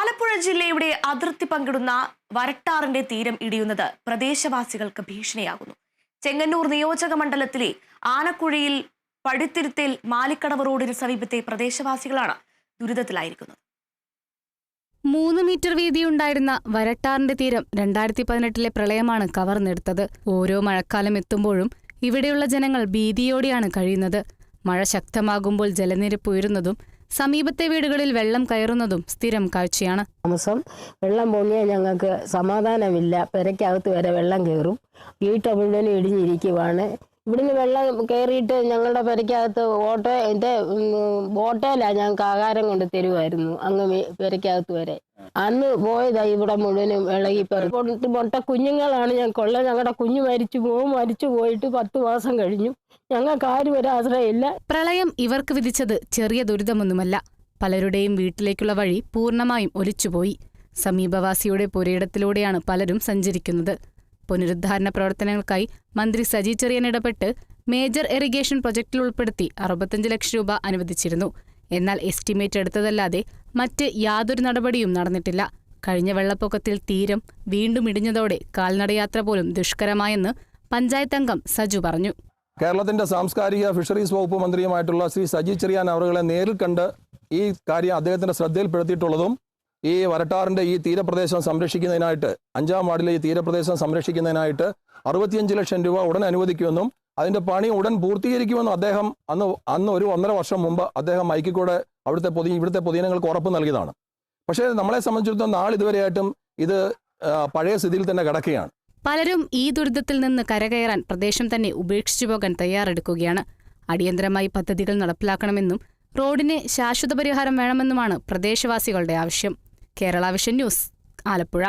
ആലപ്പുഴ ജില്ലയുടെ അതിർത്തി പങ്കിടുന്ന വരട്ടാറിന്റെ തീരം ഇടിയുന്നത് പ്രദേശവാസികൾക്ക് ഭീഷണിയാകുന്നു. ചെങ്ങന്നൂർ നിയോജക മണ്ഡലത്തിലെ ആനക്കുഴിയിൽ പടിത്തിരുത്തേൽ മാലിക്കടവ് റോഡിന് സമീപത്തെ പ്രദേശവാസികളാണ് ദുരിതത്തിലായിരിക്കുന്നത്. 3 മീറ്റർ വീതിയുണ്ടായിരുന്ന വരട്ടാറിന്റെ തീരം 2018 പ്രളയമാണ് കവർന്നെടുത്തത്. ഓരോ മഴക്കാലം എത്തുമ്പോഴും ഇവിടെയുള്ള ജനങ്ങൾ ഭീതിയോടെയാണ് കഴിയുന്നത്. മഴ ശക്തമാകുമ്പോൾ ജലനിരപ്പ് ഉയരുന്നതും സമീപത്തെ വീടുകളിൽ വെള്ളം കയറുന്നതും സ്ഥിരം കാഴ്ചയാണ്. താമസം വെള്ളം പൊങ്ങിയാൽ ഞങ്ങൾക്ക് സമാധാനമില്ല. പെരയ്ക്കകത്ത് വരെ വെള്ളം കയറും. വീട്ട മുഴുവനും ഇടിഞ്ഞിരിക്കുവാണ്. ഇവിടുന്ന് വെള്ളം കയറിയിട്ട് ഞങ്ങളുടെ പെരയ്ക്കകത്ത് ബോട്ടയിലാണ് ഞങ്ങൾക്ക് ആഹാരം കൊണ്ട് തരുമായിരുന്നു. അങ്ങ് പെരയ്ക്കകത്ത് വരെ അന്ന് പോയതാ. ഇവിടെ മുഴുവനും ഇളകി മൊട്ട കുഞ്ഞുങ്ങളാണ് ഞങ്ങൾക്കുള്ളത്. ഞങ്ങളുടെ കുഞ്ഞു മരിച്ചു പോയിട്ട് 10 മാസം കഴിഞ്ഞു. ഞങ്ങൾക്ക് ആരും ഒരു ആശ്രയമില്ല. പ്രളയം ഇവർക്ക് വിധിച്ചത് ചെറിയ ദുരിതമൊന്നുമല്ല. പലരുടെയും വീട്ടിലേക്കുള്ള വഴി പൂർണ്ണമായും ഒലിച്ചുപോയി. സമീപവാസിയുടെ പുരയിടത്തിലൂടെയാണ് പലരും സഞ്ചരിക്കുന്നത്. പുനരുദ്ധാരണ പ്രവർത്തനങ്ങൾക്കായി മന്ത്രി സജി ചെറിയാൻ ഇടപെട്ട് മേജർ ഇറിഗേഷൻ പ്രൊജക്ടിൽ ഉൾപ്പെടുത്തി 65 ലക്ഷം രൂപ അനുവദിച്ചിരുന്നു. എന്നാൽ എസ്റ്റിമേറ്റ് എടുത്തതല്ലാതെ മറ്റ് യാതൊരു നടപടിയും നടന്നിട്ടില്ല. കഴിഞ്ഞ വെള്ളപ്പൊക്കത്തിൽ തീരം വീണ്ടും ഇടിഞ്ഞതോടെ കാൽനടയാത്ര പോലും ദുഷ്കരമായെന്ന് പഞ്ചായത്ത് അംഗം സജു പറഞ്ഞു. കേരളത്തിന്റെ സാംസ്കാരിക ഫിഷറീസ് വകുപ്പ് മന്ത്രിയുമായിട്ടുള്ള ശ്രീ സജി ചെറിയാൻ അവരുകളെ നേരിൽ കണ്ട് ഈ കാര്യം അദ്ദേഹത്തിന്റെ ശ്രദ്ധയിൽപ്പെടുത്തിയിട്ടുള്ളതും ഈ വരട്ടാറിന്റെ ഈ തീരപ്രദേശം സംരക്ഷിക്കുന്നതിനായിട്ട് 5-ാം വാർഡിലെ ഈ തീരപ്രദേശം സംരക്ഷിക്കുന്നതിനായിട്ട് 65 ലക്ഷം രൂപ ഉടൻ അനുവദിക്കുമെന്നും അതിന്റെ പണി ഉടൻ പൂർത്തീകരിക്കുമെന്നും അദ്ദേഹം അന്ന് ഒരു 1.5 വർഷം മുമ്പ് അദ്ദേഹം മൈക്കിക്കൂടെ ഇവിടുത്തെ പൊതുജനങ്ങൾക്ക് ഉറപ്പ് നൽകിയതാണ്. പക്ഷേ നമ്മളെ സംബന്ധിച്ചിടത്തോളം നാളിതുവരെയായിട്ടും ഇത് പഴയ സ്ഥിതിയിൽ തന്നെ കിടക്കുകയാണ്. പലരും ഈ ദുരിതത്തിൽ നിന്ന് കരകയറാൻ പ്രദേശം തന്നെ ഉപേക്ഷിച്ചു പോകാൻ തയ്യാറെടുക്കുകയാണ്. അടിയന്തരമായി പദ്ധതികൾ നടപ്പിലാക്കണമെന്നും റോഡിന് ശാശ്വത പരിഹാരം വേണമെന്നുമാണ് പ്രദേശവാസികളുടെ ആവശ്യം. Kerala vision news, Alappuzha.